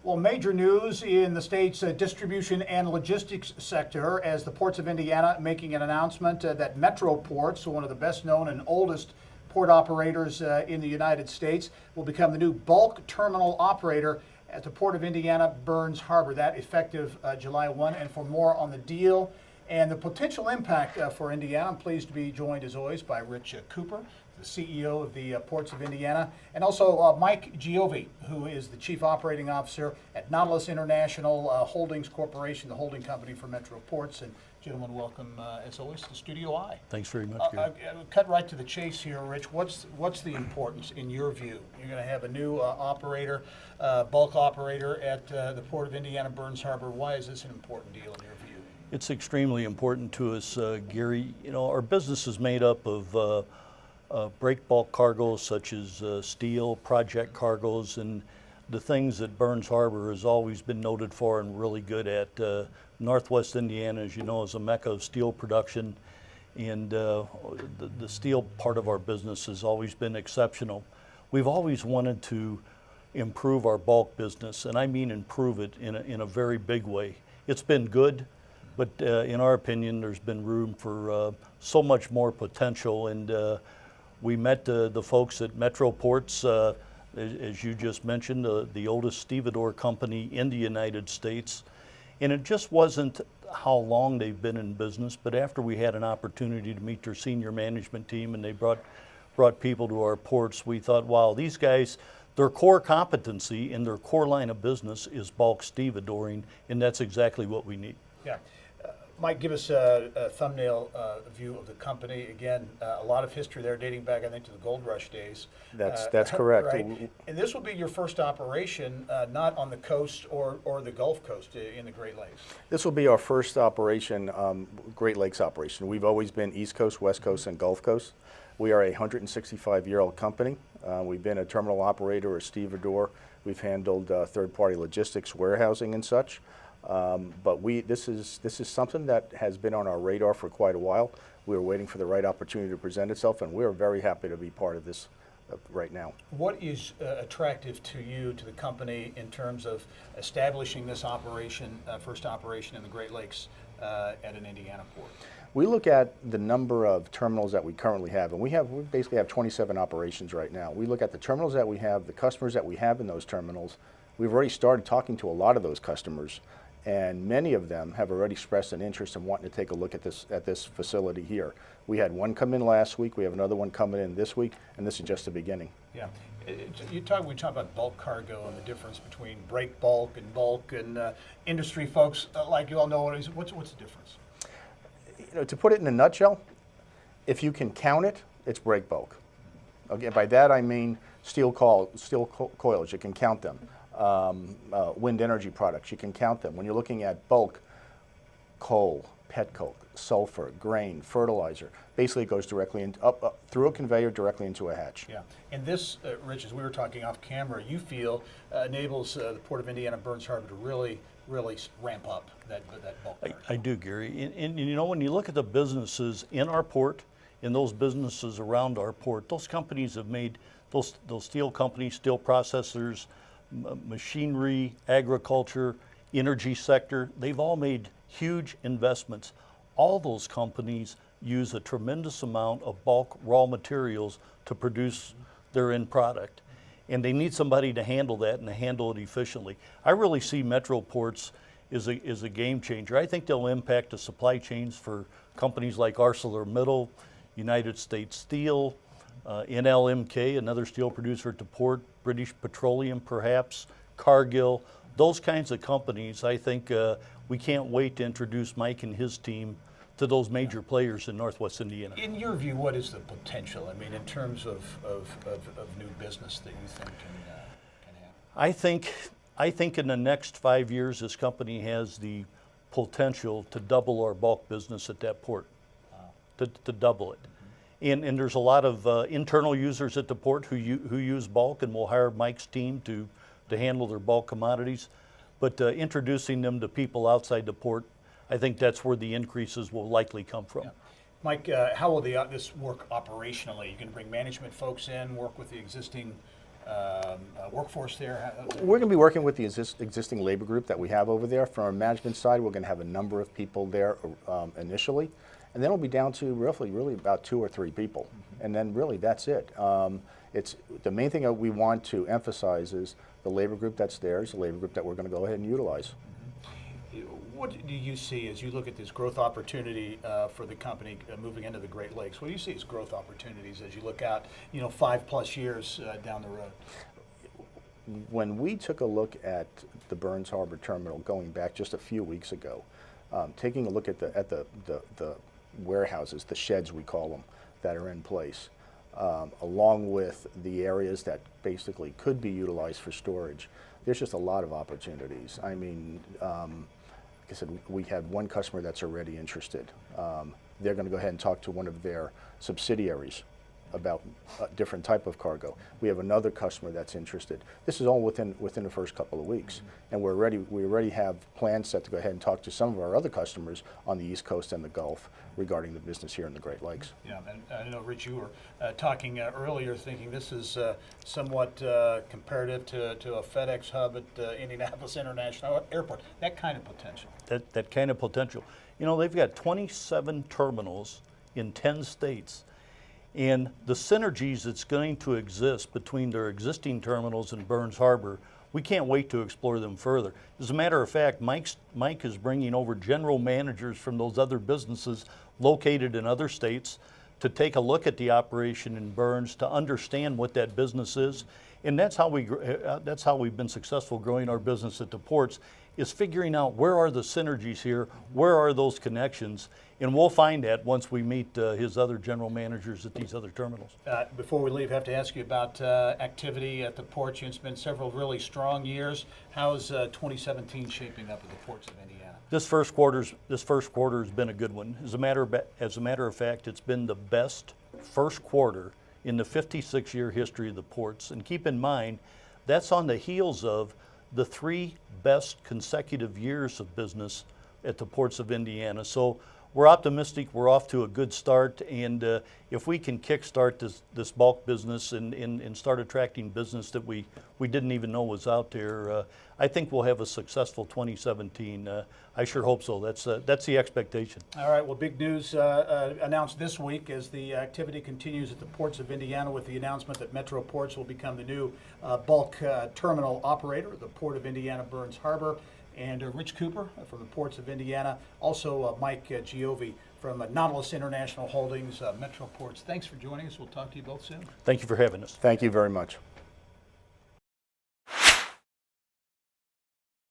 Well, major news in the state's distribution and logistics sector as the ports of Indiana making an announcement that Metro Ports, one of the best known and oldest port operators in the United States, will become the new bulk terminal operator at the Port of Indiana Burns Harbor. That effective July 1. And for more on the deal and the potential impact for Indiana, I'm pleased to be joined as always by Rich Cooper, the CEO of the Ports of Indiana, and also Mike Giove, who is the Chief Operating Officer at Nautilus International Holdings Corporation, the holding company for Metro Ports. And gentlemen, welcome as always to Studio I. Thanks very much, Gary. Cut right to the chase here, Rich. What's the importance in your view? You're going to have a new operator, bulk operator at the Port of Indiana Burns Harbor. Why is this an important deal in your view? It's extremely important to us, Gary. You know, our business is made up of break bulk cargoes such as steel, project cargoes, and the things that Burns Harbor has always been noted for and really good at. Northwest Indiana, as you know, is a mecca of steel production, and the steel part of our business has always been exceptional. We've always wanted to improve our bulk business, and I mean improve it in a very big way. It's been good, but in our opinion, there's been room for so much more potential, and we met the folks at Metro Ports, as you just mentioned, the oldest stevedore company in the United States. And it just wasn't how long they've been in business, but after we had an opportunity to meet their senior management team and they brought people to our ports, we thought, wow, these guys, their core competency and their core line of business is bulk stevedoring, and that's exactly what we need. Yeah. Mike, give us a thumbnail view of the company. Again, a lot of history there dating back, I think, to the gold rush days. That's correct. Right? And this will be your first operation, not on the coast or the Gulf Coast in the Great Lakes. This will be our first operation, Great Lakes operation. We've always been East Coast, West Coast, and Gulf Coast. We are a 165-year-old company. We've been a terminal operator, a stevedore. We've handled third-party logistics, warehousing, and such. But this is something that has been on our radar for quite a while. We were waiting for the right opportunity to present itself, and we're very happy to be part of this right now. What is attractive to you, to the company, in terms of establishing this operation, first operation in the Great Lakes at an Indiana port? We look at the number of terminals that we currently have, and we basically have 27 operations right now. We look at the terminals that we have, the customers that we have in those terminals. We've already started talking to a lot of those customers, and many of them have already expressed an interest in wanting to take a look at this facility here. We had one come in last week, we have another one coming in this week, and this is just the beginning. Yeah. We talk about bulk cargo and the difference between break bulk, and industry folks like you all know what's the difference? You know, to put it in a nutshell, if you can count it, it's break bulk. Okay, by that I mean steel coils, you can count them. Wind energy products, you can count them. When you're looking at bulk, coal, petcoke, sulfur, grain, fertilizer, basically it goes directly up through a conveyor directly into a hatch. Yeah, and this, Rich, as we were talking off camera, you feel enables the Port of Indiana Burns Harbor to really ramp up that bulk cargo. I do, Gary. And you know, when you look at the businesses in our port, and those businesses around our port, those companies have made, those steel companies, steel processors, machinery, agriculture, energy sector, they've all made huge investments. All those companies use a tremendous amount of bulk raw materials to produce their end product. And they need somebody to handle that and to handle it efficiently. I really see Metro Ports as a game changer. I think they'll impact the supply chains for companies like ArcelorMittal, United States Steel, NLMK, another steel producer at the port, British Petroleum perhaps, Cargill, those kinds of companies. I think we can't wait to introduce Mike and his team to those major players in Northwest Indiana. In your view, what is the potential? I mean, in terms of new business that you think can happen? I think in the next 5 years, this company has the potential to double our bulk business at that port, to double it. And there's a lot of internal users at the port who use bulk, and we'll hire Mike's team to handle their bulk commodities. But introducing them to people outside the port, I think that's where the increases will likely come from. Yeah. Mike, how will this work operationally? You can bring management folks in, work with the existing workforce there? We're going to be working with the existing labor group that we have over there. From our management side, we're going to have a number of people there initially, and then it'll be down to really about 2 or 3 people, and then really that's it. It's the main thing that we want to emphasize is the labor group that's there is the labor group that we're going to go ahead and utilize. What do you see as you look at this growth opportunity for the company moving into the Great Lakes? What do you see as growth opportunities as you look out, 5+ years down the road? When we took a look at the Burns Harbor Terminal going back just a few weeks ago, taking a look at the warehouses, the sheds we call them, that are in place, along with the areas that basically could be utilized for storage, there's just a lot of opportunities. I mean, like I said, we have one customer that's already interested. They're going to go ahead and talk to one of their subsidiaries about a different type of cargo. We have another customer that's interested. This is all within the first couple of weeks, and we already have plans set to go ahead and talk to some of our other customers on the East Coast and the Gulf regarding the business here in the Great Lakes. Yeah, and I know, Rich, you were talking earlier, thinking this is somewhat comparative to a FedEx Hub at Indianapolis International Airport. That kind of potential. That kind of potential. They've got 27 terminals in 10 states. And the synergies that's going to exist between their existing terminals and Burns Harbor, we can't wait to explore them further. As a matter of fact, Mike is bringing over general managers from those other businesses located in other states to take a look at the operation in Burns, to understand what that business is. And that's how we've been successful growing our business at the ports, is figuring out where are the synergies here, where are those connections, and we'll find that once we meet his other general managers at these other terminals. Before we leave, I have to ask you about activity at the ports. It's been several really strong years. How's 2017 shaping up at the ports of Indiana? This first quarter has been a good one. As a matter of fact, it's been the best first quarter in the 56-year history of the ports. And keep in mind, that's on the heels of the 3 best consecutive years of business at the ports of Indiana. So we're optimistic. We're off to a good start, and if we can kickstart this bulk business and start attracting business that we didn't even know was out there, I think we'll have a successful 2017. I sure hope so. That's the expectation. All right. Well, big news announced this week as the activity continues at the ports of Indiana with the announcement that Metro Ports will become the new bulk terminal operator, the Port of Indiana Burns Harbor. And Rich Cooper from the Ports of Indiana, also Mike Giovi from Nautilus International Holdings, Metro Ports. Thanks for joining us. We'll talk to you both soon. Thank you for having us. Thank you very much.